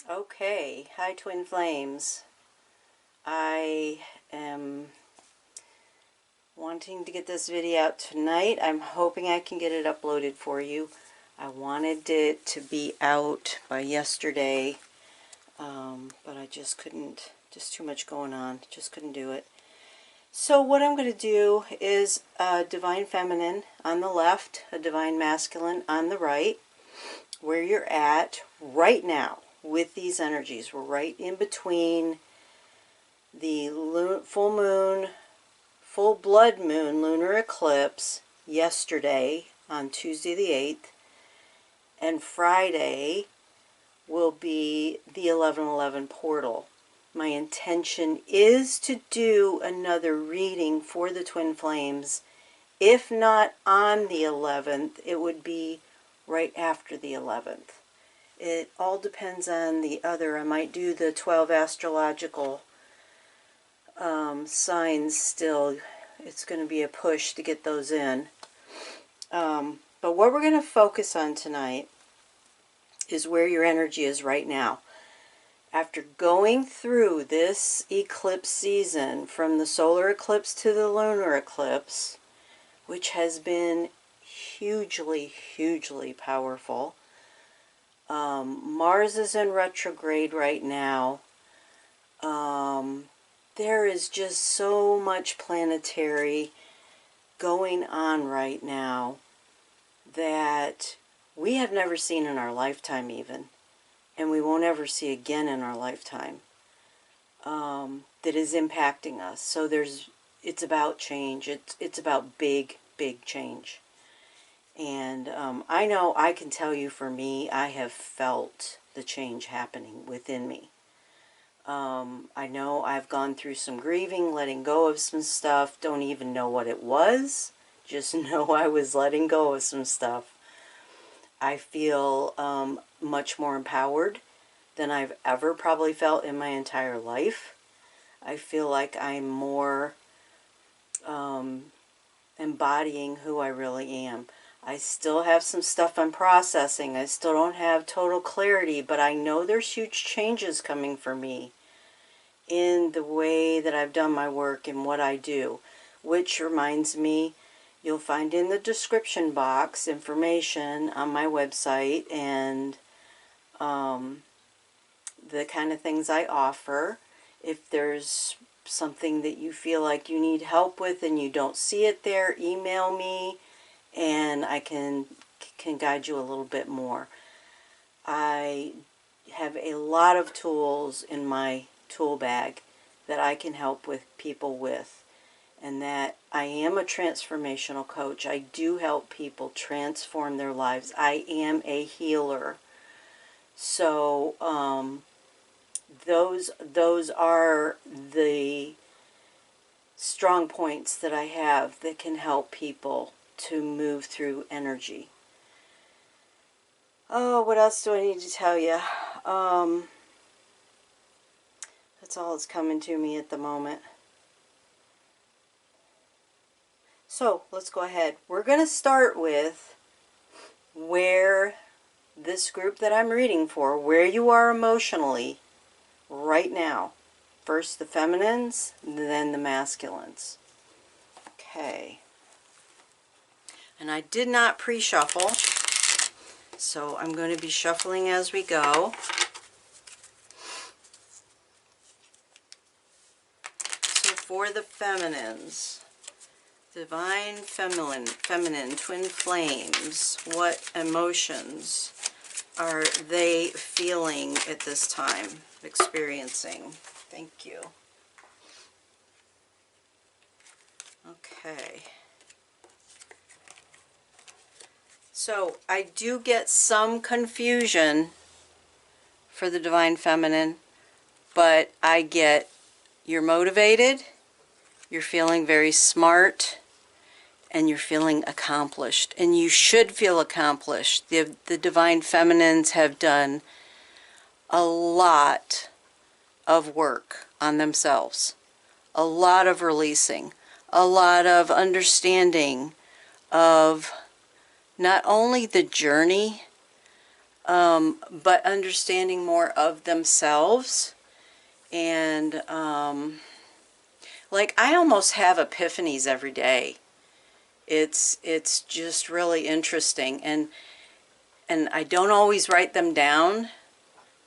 Okay, hi Twin Flames. I am wanting to get this video out tonight. I'm hoping I can get it uploaded for you. I wanted it to be out by yesterday, but I just couldn't, just too much going on, just couldn't do it. So what I'm going to do is a Divine Feminine on the left, a Divine Masculine on the right, where you're at right now with these energies. We're right in between the full moon, full blood moon lunar eclipse yesterday on Tuesday the 8th, and Friday will be the 11/11 portal. My intention is to do another reading for the Twin Flames. If not on the 11th, it would be right after the 11th. It all depends on the other. I might do the 12 astrological signs still. It's going to be a push to get those in. But what we're going to focus on tonight is where your energy is right now. After going through this eclipse season, from the solar eclipse to the lunar eclipse, which has been hugely, hugely powerful. Mars is in retrograde right now. There is just so much planetary going on right now that we have never seen in our lifetime even, and we won't ever see again in our lifetime, that is impacting us. So it's about change. It's about big, big change. And I know I can tell you, for me, I have felt the change happening within me. I know I've gone through some grieving, letting go of some stuff. Don't even know what it was. Just know I was letting go of some stuff. I feel much more empowered than I've ever probably felt in my entire life. I feel like I'm more embodying who I really am. I still have some stuff I'm processing. I still don't have total clarity, but I know there's huge changes coming for me in the way that I've done my work and what I do. Which reminds me, you'll find in the description box information on my website and the kind of things I offer. If there's something that you feel like you need help with and you don't see it there, email me and I can guide you a little bit more. I have a lot of tools in my tool bag that I can help with people with, and that I am a transformational coach. I do help people transform their lives. I am a healer. So those are the strong points that I have that can help people to move through energy. Oh, what else do I need to tell you? That's all that's coming to me at the moment. So let's go ahead. We're going to start with where this group that I'm reading for, where you are emotionally right now. First the feminines, then the masculines. Okay. And I did not pre-shuffle, so I'm going to be shuffling as we go. So for the feminines, Divine Feminine, Twin Flames, what emotions are they feeling at this time, experiencing? Thank you. Okay. So I do get some confusion for the Divine Feminine, but I get you're motivated, you're feeling very smart, and you're feeling accomplished. And you should feel accomplished. The Divine Feminines have done a lot of work on themselves, a lot of releasing, a lot of understanding of not only the journey but understanding more of themselves. And like, I almost have epiphanies every day. It's just really interesting, and I don't always write them down.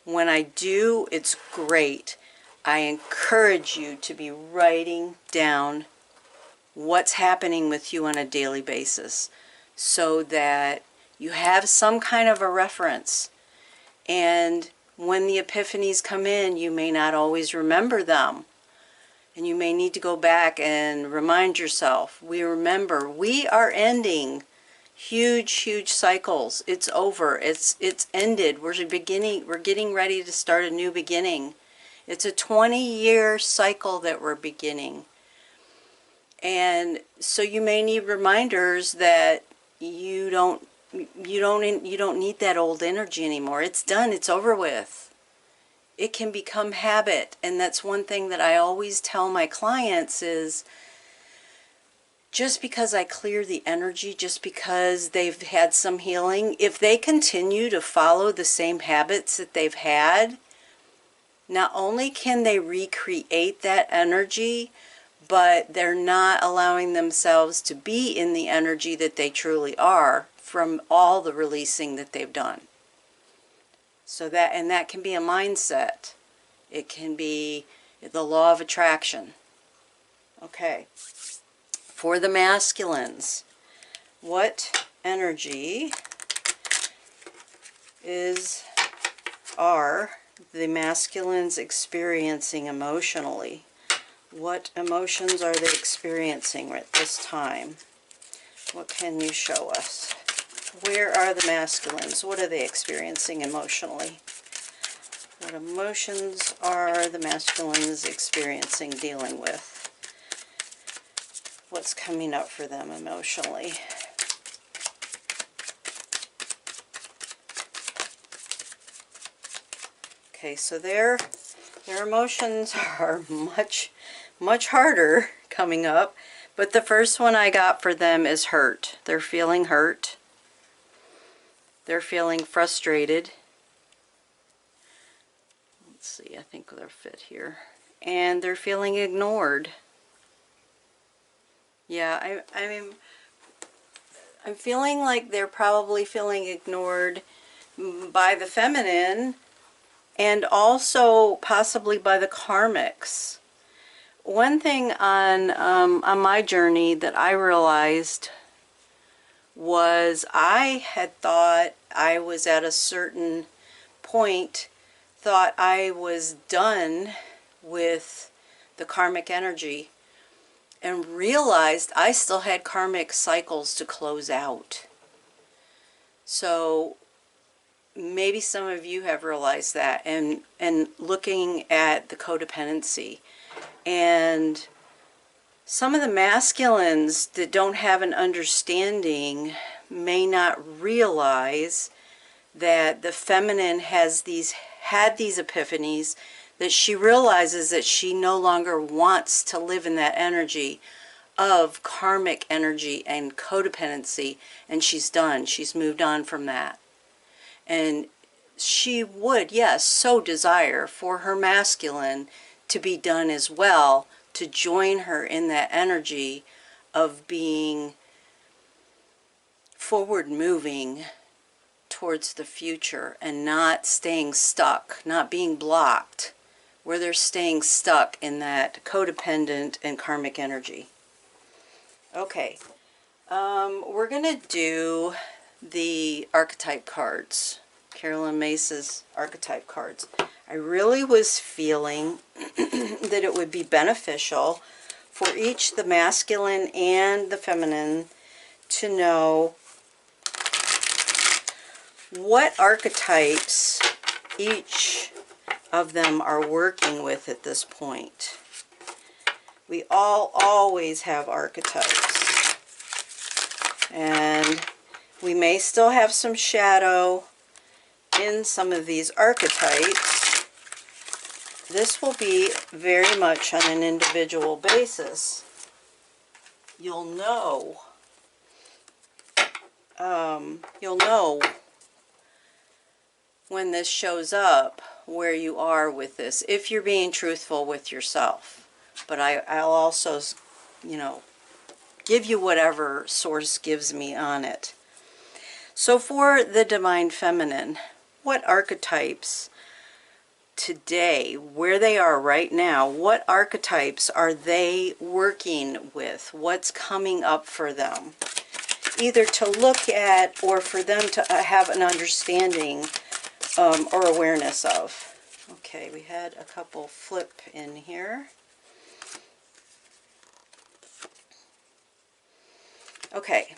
When I do, it's great. I encourage you to be writing down what's happening with you on a daily basis, so that you have some kind of a reference. And when the epiphanies come in, you may not always remember them. And you may need to go back and remind yourself. We are ending huge cycles. It's over. It's ended. We're getting ready to start a new beginning. It's a 20-year cycle that we're beginning. And so you may need reminders that you don't need that old energy anymore. It's done. It's over with. It can become habit. And that's one thing that I always tell my clients is, just because I clear the energy, just because they've had some healing, if they continue to follow the same habits that they've had, not only can they recreate that energy, but they're not allowing themselves to be in the energy that they truly are from all the releasing that they've done. So that can be a mindset. It can be the law of attraction. Okay. For the masculines, what energy are the masculines experiencing emotionally? What emotions are they experiencing at this time? What can you show us? Where are the masculines? What are they experiencing emotionally? What emotions are the masculines experiencing, dealing with? What's coming up for them emotionally? Okay, so their emotions are much harder coming up. But the first one I got for them is hurt. They're feeling hurt. They're feeling frustrated. Let's see, I think they'll fit here. And they're feeling ignored. Yeah, I'm feeling like they're probably feeling ignored by the feminine, and also possibly by the karmics. One thing on my journey that I realized was, I had thought I was at a certain point, thought I was done with the karmic energy, and realized I still had karmic cycles to close out. So maybe some of you have realized that, and looking at the codependency. And some of the masculines that don't have an understanding may not realize that the feminine had these epiphanies, that she realizes that she no longer wants to live in that energy of karmic energy and codependency, and she's done. She's moved on from that. And she would, yes, so desire for her masculine to be done as well, to join her in that energy of being forward moving towards the future, and not staying stuck, not being blocked, where they're staying stuck in that codependent and karmic energy. Okay, we're going to do the archetype cards, Carolyn Mace's archetype cards. I really was feeling that it would be beneficial for each, the masculine and the feminine, to know what archetypes each of them are working with at this point. We all always have archetypes, and we may still have some shadow in some of these archetypes. This will be very much on an individual basis. You'll know when this shows up where you are with this, if you're being truthful with yourself. But I'll also, you know, give you whatever source gives me on it. So for the Divine Feminine, what archetypes today, where they are right now, what archetypes are they working with? What's coming up for them? Either to look at or for them to have an understanding or awareness of. Okay, we had a couple flip in here. Okay,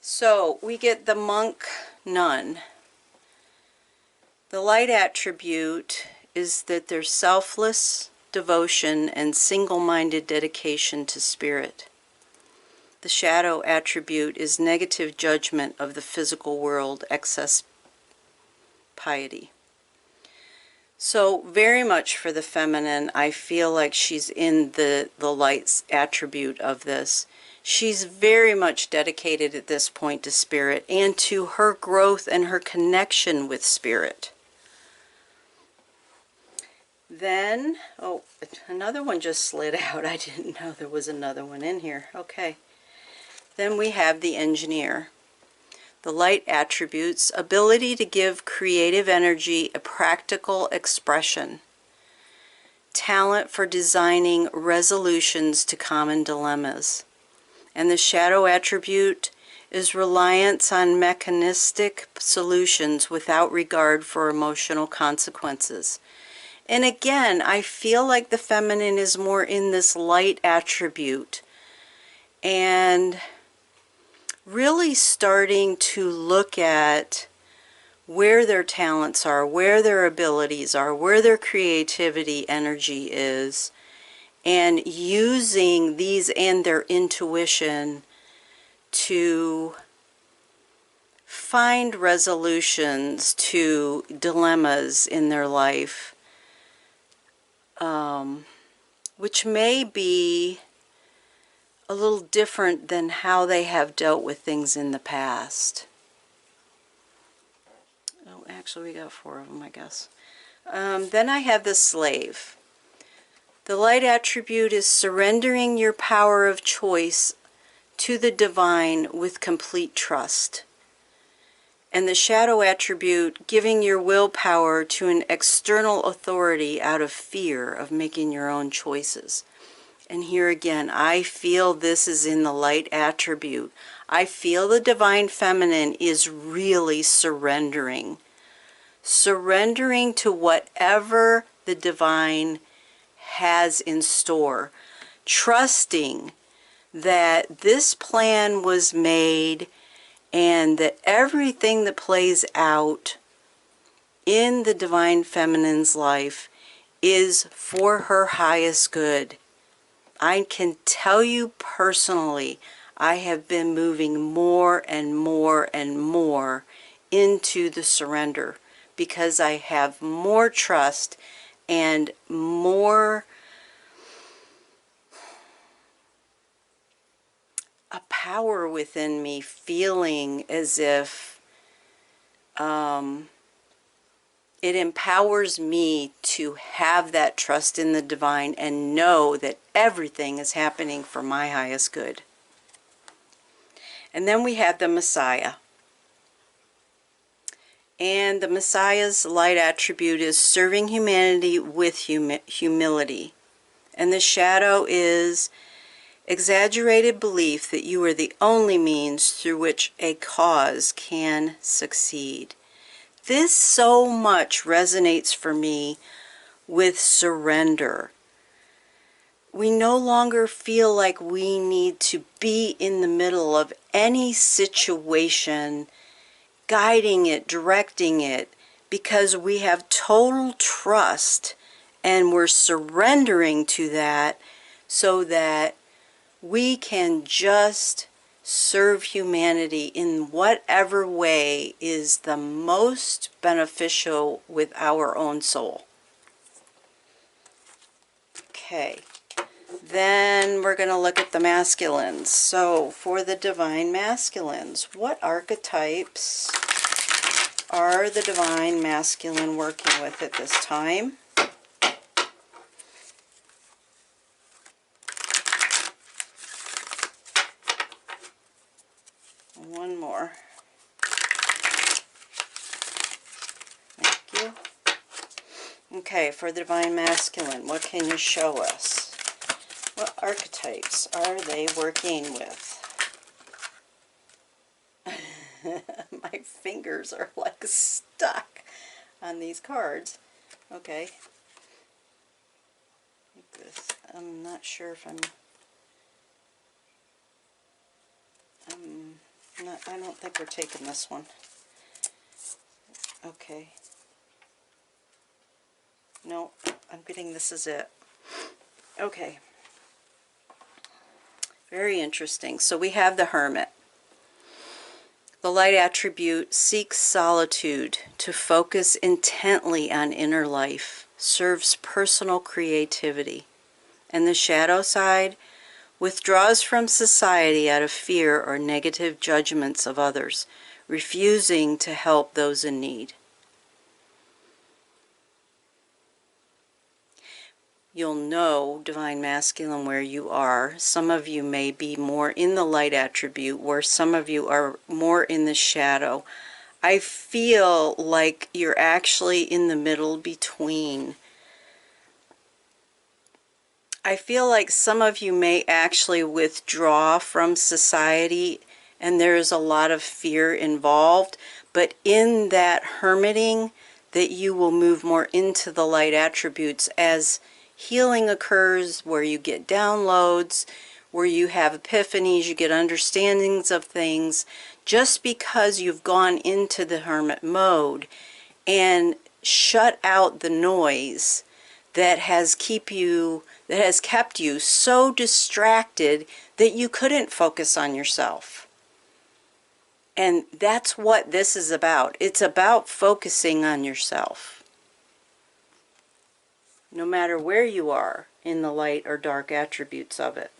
so we get the Monk Nun. The light attribute is that there's selfless devotion and single-minded dedication to spirit. The shadow attribute is negative judgment of the physical world, excess piety. So very much for the feminine, I feel like she's in the light's attribute of this. She's very much dedicated at this point to spirit and to her growth and her connection with spirit. Then, oh, another one just slid out. I didn't know there was another one in here. Okay. Then we have the Engineer. The light attributes, ability to give creative energy a practical expression. Talent for designing resolutions to common dilemmas. And the shadow attribute is reliance on mechanistic solutions without regard for emotional consequences. And again, I feel like the feminine is more in this light attribute. And really starting to look at where their talents are, where their abilities are, where their creativity energy is, and using these and their intuition to find resolutions to dilemmas in their life, which may be a little different than how they have dealt with things in the past. Oh, actually we got 4 of them, I guess. Then I have the Slave. The light attribute is surrendering your power of choice to the divine with complete trust. And the shadow attribute, giving your willpower to an external authority out of fear of making your own choices. And here again, I feel this is in the light attribute. I feel the Divine Feminine is really surrendering. Surrendering to whatever the divine has in store. Trusting that this plan was made and that everything that plays out in the Divine Feminine's life is for her highest good. I can tell you personally, I have been moving more and more and more into the surrender because I have more trust and more a power within me, feeling as if it empowers me to have that trust in the divine and know that everything is happening for my highest good. And then we have the Messiah. And the Messiah's light attribute is serving humanity with humility. And the shadow is exaggerated belief that you are the only means through which a cause can succeed. This so much resonates for me with surrender. We no longer feel like we need to be in the middle of any situation, guiding it, directing it, because we have total trust and we're surrendering to that so that we can just serve humanity in whatever way is the most beneficial with our own soul. Okay, then we're going to look at the masculines. So for the Divine Masculines, what archetypes are the Divine Masculine working with at this time? One more. Thank you. Okay, for the Divine Masculine, what can you show us? What archetypes are they working with? My fingers are like stuck on these cards. Okay. Like this. I'm not sure if I'm not, I don't think we're taking this one. Okay. No, I'm getting this is it. Okay. Very interesting. So we have the Hermit. The light attribute seeks solitude to focus intently on inner life, serves personal creativity. And the shadow side withdraws from society out of fear or negative judgments of others, refusing to help those in need. You'll know, Divine Masculine, where you are. Some of you may be more in the light attribute, where some of you are more in the shadow. I feel like you're actually in the middle between. I feel like some of you may actually withdraw from society, and there's a lot of fear involved, but in that hermiting, that you will move more into the light attributes as healing occurs, where you get downloads, where you have epiphanies, you get understandings of things, just because you've gone into the hermit mode and shut out the noise that has kept you so distracted that you couldn't focus on yourself. And that's what this is about. It's about focusing on yourself. No matter where you are in the light or dark attributes of it.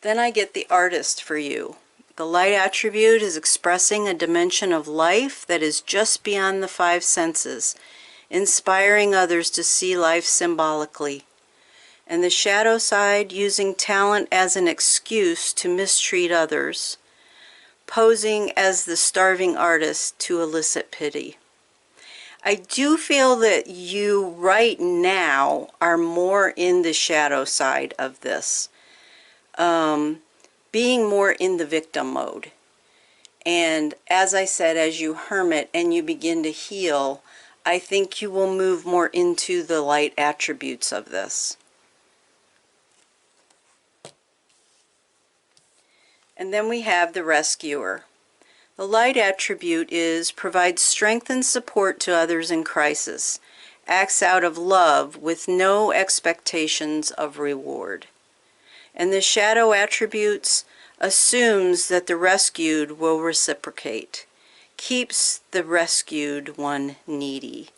Then I get the Artist for you. The light attribute is expressing a dimension of life that is just beyond the five senses, inspiring others to see life symbolically. And the shadow side, using talent as an excuse to mistreat others, posing as the starving artist to elicit pity. I do feel that you right now are more in the shadow side of this, being more in the victim mode. And as I said, as you hermit and you begin to heal, I think you will move more into the light attributes of this. And then we have the Rescuer. The light attribute is provides strength and support to others in crisis, acts out of love with no expectations of reward. And the shadow attributes assumes that the rescued will reciprocate, keeps the rescued one needy.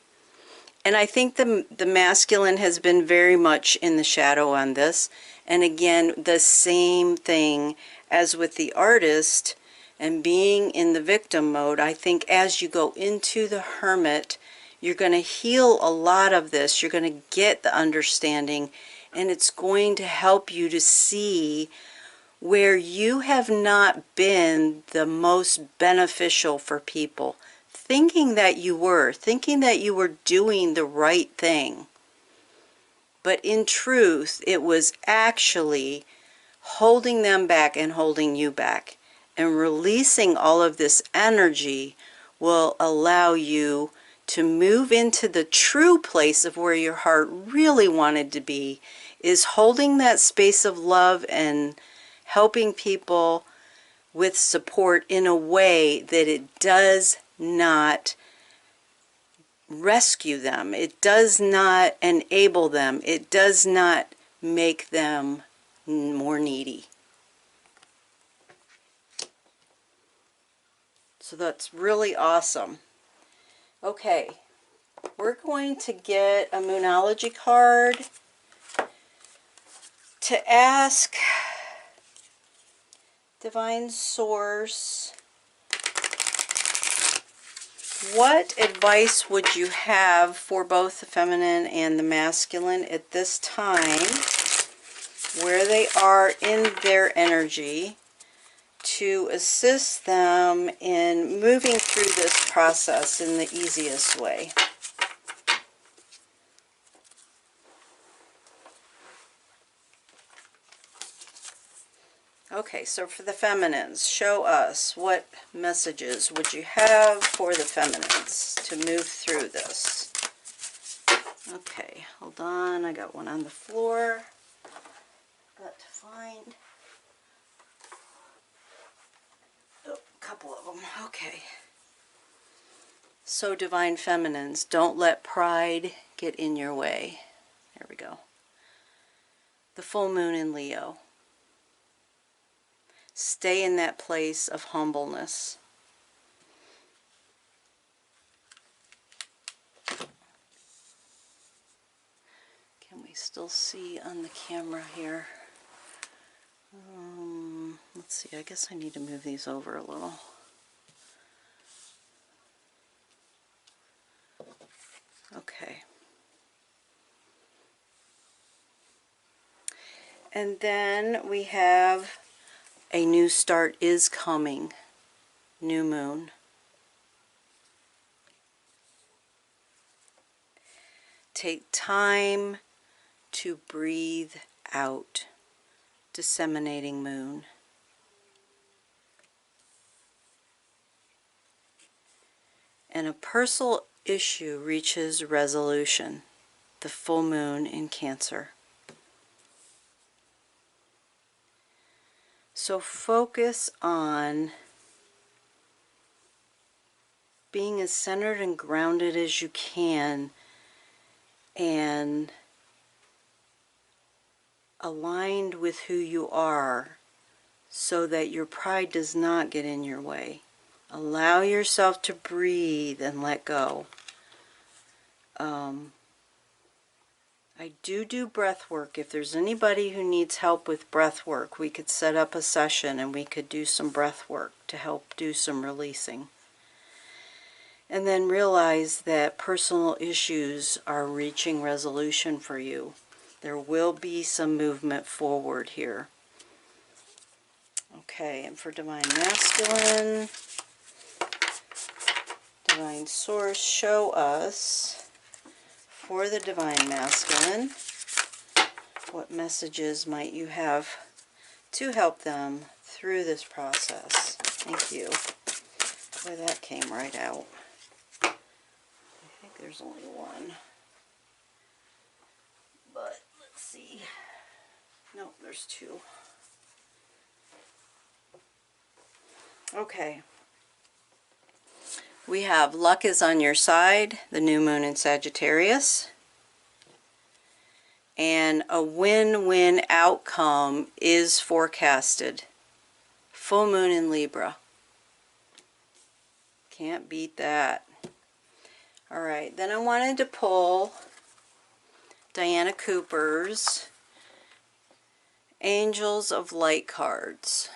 And I think the masculine has been very much in the shadow on this. And again, the same thing as with the Artist and being in the victim mode. I think as you go into the hermit, you're going to heal a lot of this. You're going to get the understanding, and it's going to help you to see where you have not been the most beneficial for people. Thinking that you were doing the right thing. But in truth, it was actually holding them back and holding you back. And releasing all of this energy will allow you to move into the true place of where your heart really wanted to be, is holding that space of love and helping people with support in a way that it does not rescue them. It does not enable them. It does not make them more needy. So that's really awesome. Okay, we're going to get a Moonology card to ask Divine Source What advice would you have for both the feminine and the masculine at this time, where they are in their energy, to assist them in moving through this process in the easiest way? Okay, so for the feminines, show us, what messages would you have for the feminines to move through this? Okay, hold on, I got one on the floor. Got to find a couple of them. Okay. So divine feminines, don't let pride get in your way. There we go. The full moon in Leo. Stay in that place of humbleness. Can we still see on the camera here? Let's see, I guess I need to move these over a little. Okay. And then we have a new start is coming. New moon. Take time to breathe out. Disseminating moon. And a personal issue reaches resolution. The full moon in Cancer. So focus on being as centered and grounded as you can, and aligned with who you are, so that your pride does not get in your way. Allow yourself to breathe and let go. I do breath work. If there's anybody who needs help with breath work, we could set up a session and we could do some breath work to help do some releasing. And then realize that personal issues are reaching resolution for you. There will be some movement forward here. Okay, and for Divine Masculine, Divine Source, show us, for the Divine Masculine, what messages might you have to help them through this process. Thank you. Boy, that came right out. I think there's only one. But let's see. No, there's two. Okay. We have luck is on your side, the new moon in Sagittarius. And a win-win outcome is forecasted. Full moon in Libra. Can't beat that. Alright, then I wanted to pull Diana Cooper's Angels of Light cards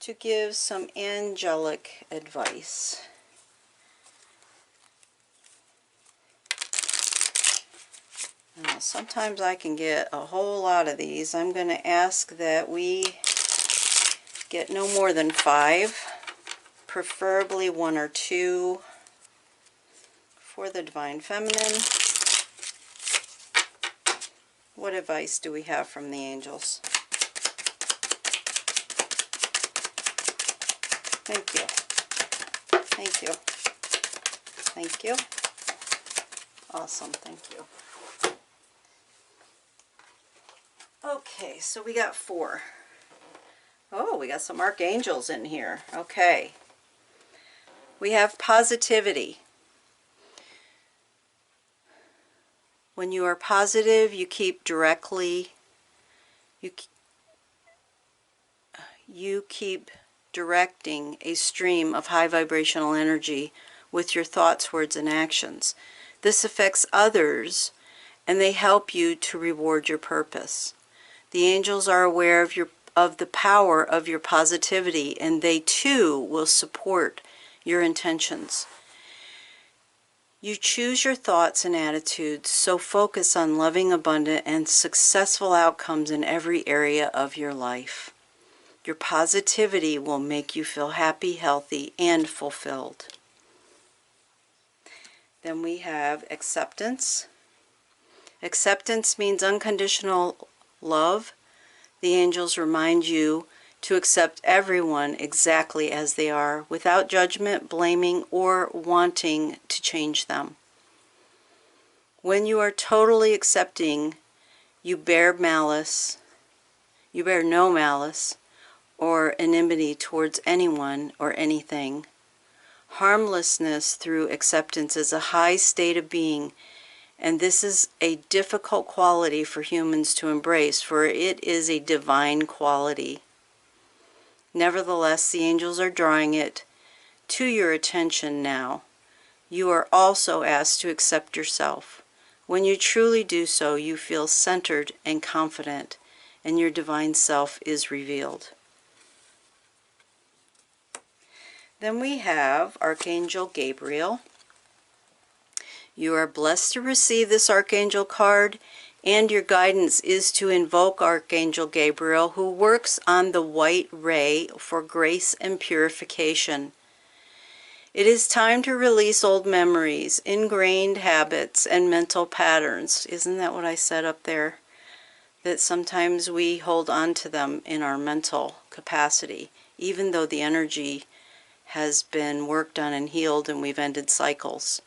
to give some angelic advice. Now, sometimes I can get a whole lot of these. I'm going to ask that we get no more than 5, preferably 1 or 2 for the Divine Feminine. What advice do we have from the angels? Thank you. Thank you. Thank you. Awesome. Thank you. Okay, so we got 4. Oh, we got some archangels in here. Okay. We have positivity. When you are positive, you keep directly, you keep directing a stream of high vibrational energy with your thoughts, words, and actions. This affects others, and they help you to reward your purpose. The angels are aware of the power of your positivity, and they too will support your intentions. You choose your thoughts and attitudes, so focus on loving, abundant, and successful outcomes in every area of your life. Your positivity will make you feel happy, healthy, and fulfilled. Then we have acceptance. Acceptance means unconditional love. The angels remind you to accept everyone exactly as they are, without judgment, blaming, or wanting to change them. When you are totally accepting, you bear no malice or enmity towards anyone or anything. Harmlessness through acceptance is a high state of being, and this is a difficult quality for humans to embrace, for it is a divine quality. Nevertheless, the angels are drawing it to your attention now. You are also asked to accept yourself. When you truly do so, you feel centered and confident, and your divine self is revealed. Then we have Archangel Gabriel. You are blessed to receive this Archangel card, and your guidance is to invoke Archangel Gabriel, who works on the white ray for grace and purification. It is time to release old memories, ingrained habits, and mental patterns. Isn't that what I said up there? That sometimes we hold on to them in our mental capacity, even though the energy has been worked on and healed and we've ended cycles.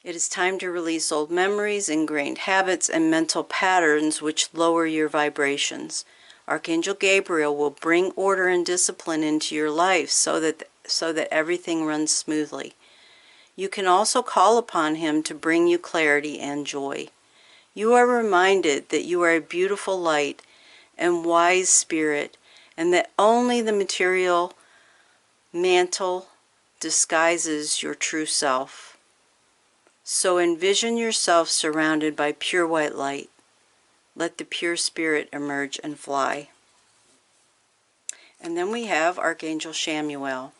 It is time to release old memories, ingrained habits, and mental patterns which lower your vibrations. Archangel Gabriel will bring order and discipline into your life so that everything runs smoothly. You can also call upon him to bring you clarity and joy. You are reminded that you are a beautiful light and wise spirit, and that only the material mantle disguises your true self. So envision yourself surrounded by pure white light. Let the pure spirit emerge and fly. And then we have Archangel Chamuel.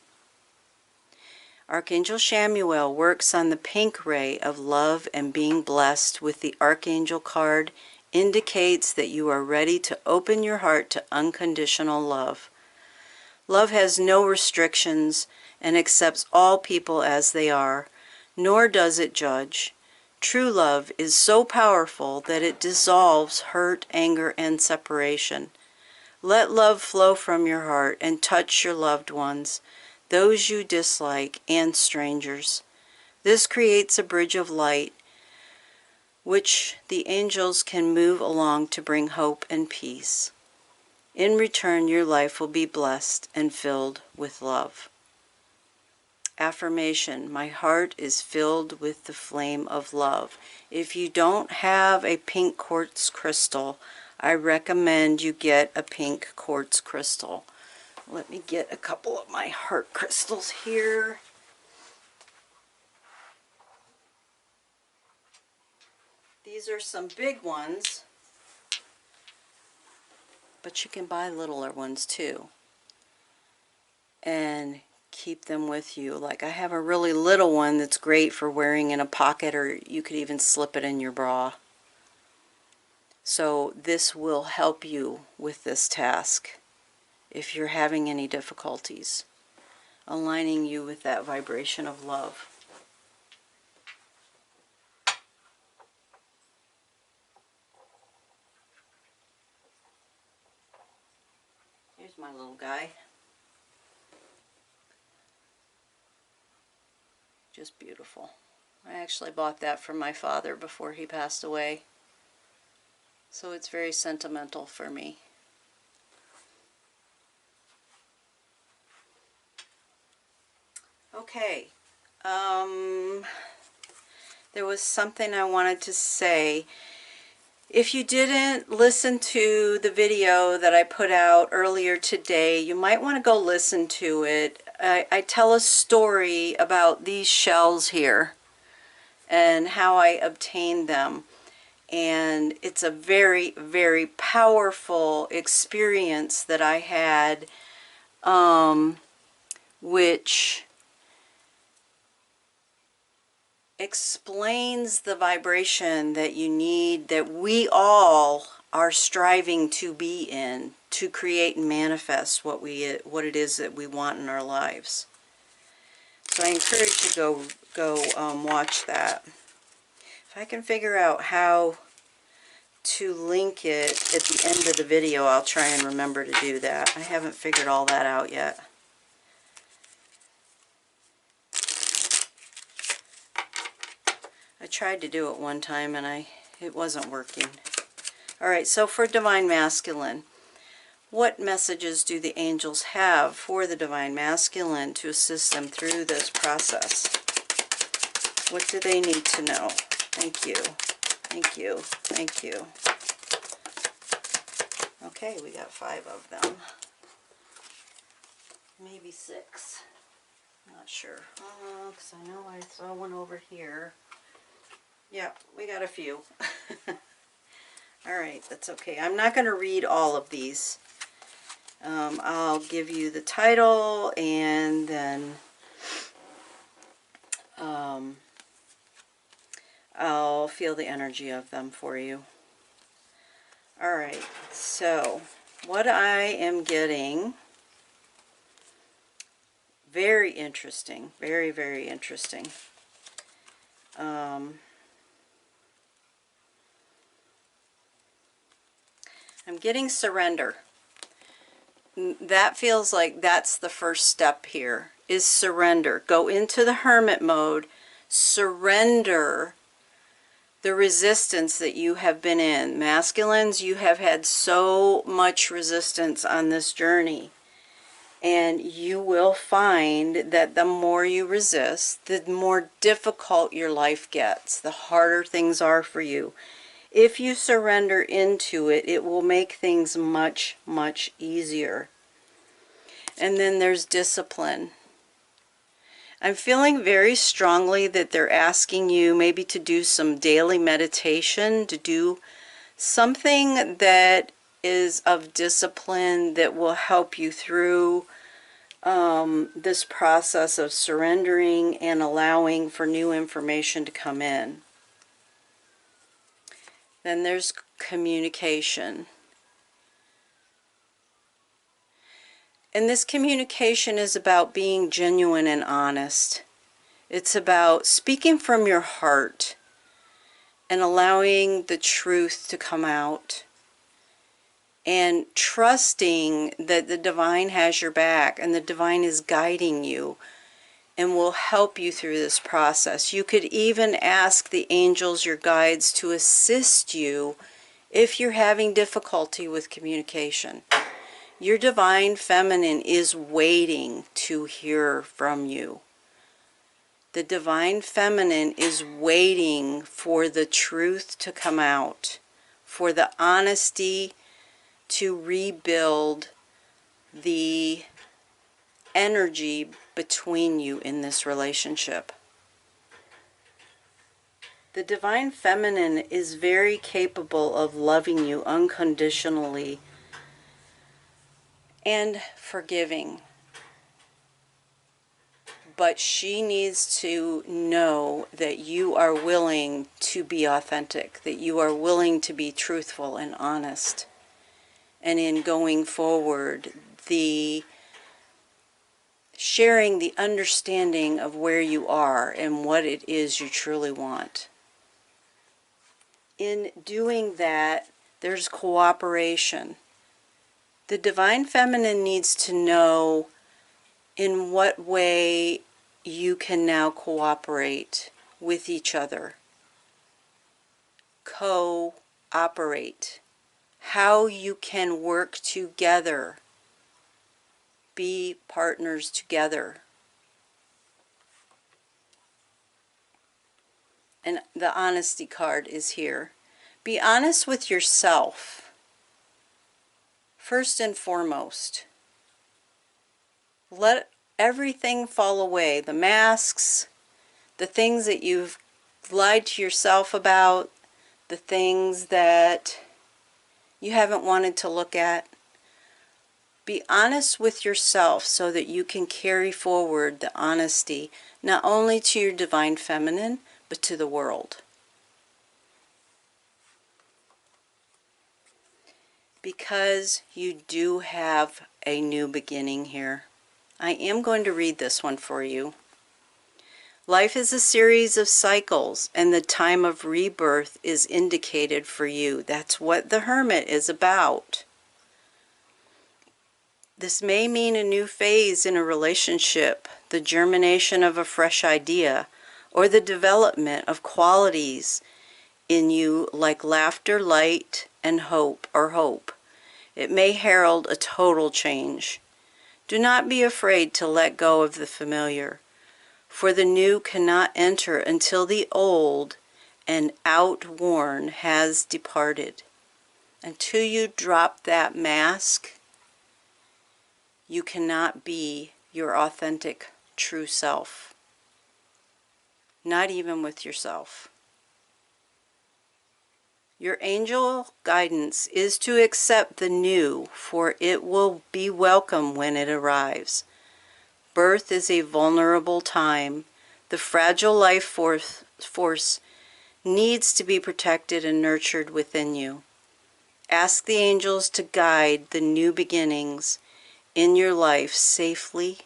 Archangel Chamuel works on the pink ray of love, and being blessed with the Archangel card indicates that you are ready to open your heart to unconditional love. Love has no restrictions and accepts all people as they are, nor does it judge. True love is so powerful that it dissolves hurt, anger, and separation. Let love flow from your heart and touch your loved ones, those you dislike, and strangers. This creates a bridge of light which the angels can move along to bring hope and peace. In return, your life will be blessed and filled with love. Affirmation: my heart is filled with the flame of love. If you don't have a pink quartz crystal, I recommend you get a pink quartz crystal. Let me get a couple of my heart crystals here. These are some big ones, but you can buy littler ones too and keep them with you. Like, I have a really little one that's great for wearing in a pocket, or you could even slip it in your bra. So this will help you with this task if you're having any difficulties, aligning you with that vibration of love. Here's my little guy. Just beautiful. I actually bought that from my father before he passed away, so it's very sentimental for me. Okay, there was something I wanted to say. If you didn't listen to the video that I put out earlier today, you might want to go listen to it. I tell a story about these shells here and how I obtained them. And it's a very, very powerful experience that I had, which explains the vibration that you need, that we all are striving to be in, to create and manifest what it is that we want in our lives. So I encourage you to go watch that. If I can figure out how to link it at the end of the video, I'll try and remember to do that. I haven't figured all that out yet. I tried to do it one time and it wasn't working. Alright, so for Divine Masculine, what messages do the angels have for the Divine Masculine to assist them through this process? What do they need to know? Thank you. Thank you. Thank you. Okay, we got 5 of them. Maybe 6. Not sure. Because I know I saw one over here. Yeah, we got a few. Alright, that's okay. I'm not going to read all of these. I'll give you the title and then I'll feel the energy of them for you. Alright, so what I am getting, very interesting, very, very interesting. I'm getting surrender. That feels like that's the first step here, is surrender. Go into the hermit mode, surrender the resistance that you have been in. Masculines, you have had so much resistance on this journey. And you will find that the more you resist, the more difficult your life gets, the harder things are for you. If you surrender into it, it will make things much, much easier. And then there's discipline. I'm feeling very strongly that they're asking you maybe to do some daily meditation, to do something that is of discipline that will help you through this process of surrendering and allowing for new information to come in. Then there's communication. And this communication is about being genuine and honest. It's about speaking from your heart and allowing the truth to come out. And trusting that the divine has your back and the divine is guiding you and will help you through this process. You could even ask the angels, your guides, to assist you if you're having difficulty with communication. Your divine feminine is waiting to hear from you. The divine feminine is waiting for the truth to come out, for the honesty to rebuild the energy between you in this relationship. The divine feminine is very capable of loving you unconditionally and forgiving. But she needs to know that you are willing to be authentic, that you are willing to be truthful and honest. And in going forward, the sharing the understanding of where you are and what it is you truly want. In doing that, there's cooperation. The divine feminine needs to know in what way you can now cooperate with each other. Cooperate. How you can work together. Be partners together. And the honesty card is here. Be honest with yourself. First and foremost. Let everything fall away. The masks, the things that you've lied to yourself about, the things that you haven't wanted to look at. Be honest with yourself so that you can carry forward the honesty not only to your divine feminine, but to the world. Because you do have a new beginning here. I am going to read this one for you. Life is a series of cycles, and the time of rebirth is indicated for you. That's what the Hermit is about. This may mean a new phase in a relationship, the germination of a fresh idea, or the development of qualities in you like laughter, light, and hope or hope. It may herald a total change. Do not be afraid to let go of the familiar, for the new cannot enter until the old and outworn has departed. Until you drop that mask, you cannot be your authentic, true self. Not even with yourself. Your angel guidance is to accept the new, for it will be welcome when it arrives. Birth is a vulnerable time. The fragile life force needs to be protected and nurtured within you. Ask the angels to guide the new beginnings in your life safely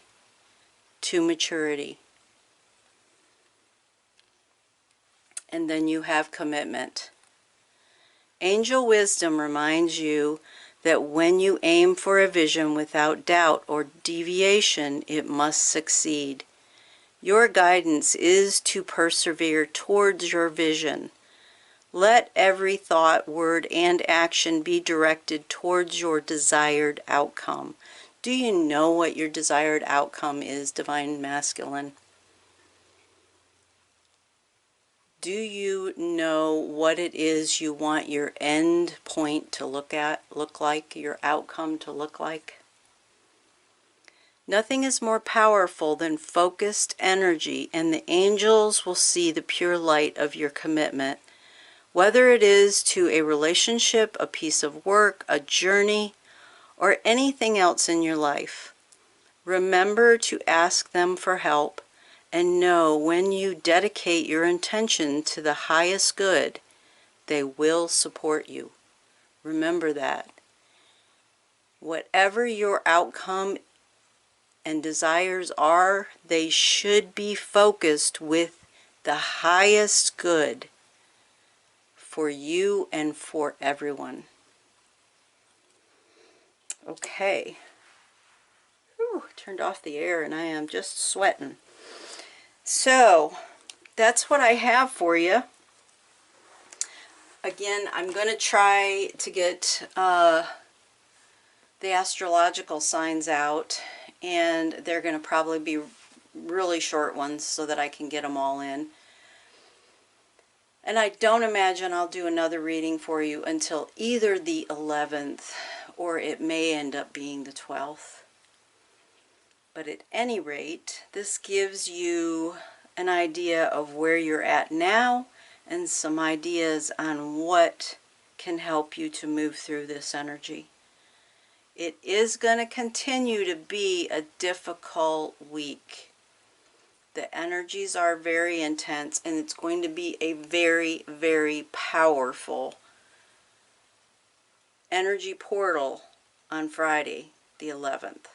to maturity. And then you have commitment. Angel wisdom reminds you that when you aim for a vision without doubt or deviation, it must succeed. Your guidance is to persevere towards your vision. Let every thought, word, and action be directed towards your desired outcome. Do you know what your desired outcome is, Divine Masculine? Do you know what it is you want your end point to look like, your outcome to look like? Nothing is more powerful than focused energy, and the angels will see the pure light of your commitment. Whether it is to a relationship, a piece of work, a journey, or anything else in your life, remember to ask them for help, and know when you dedicate your intention to the highest good, they will support you. Remember that. Whatever your outcome and desires are, they should be focused with the highest good for you and for everyone. Okay. Whew, turned off the air and I am just sweating. So, that's what I have for you. Again, I'm going to try to get the astrological signs out, and they're going to probably be really short ones so that I can get them all in. And I don't imagine I'll do another reading for you until either the 11th or it may end up being the 12th. But at any rate, this gives you an idea of where you're at now and some ideas on what can help you to move through this energy. It is going to continue to be a difficult week. The energies are very intense, and it's going to be a very, very powerful energy portal on Friday, the 11th.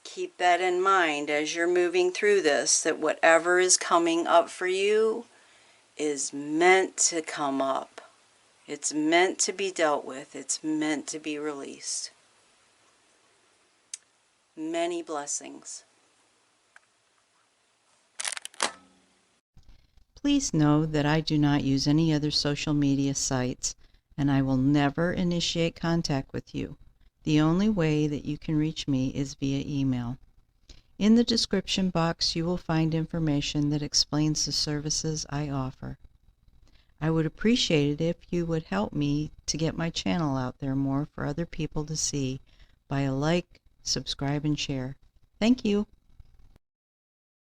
Keep that in mind as you're moving through this, that whatever is coming up for you is meant to come up. It's meant to be dealt with. It's meant to be released. Many blessings. Please know that I do not use any other social media sites, and I will never initiate contact with you. The only way that you can reach me is via email. In the description box, you will find information that explains the services I offer. I would appreciate it if you would help me to get my channel out there more for other people to see by a like, subscribe, and share. Thank you.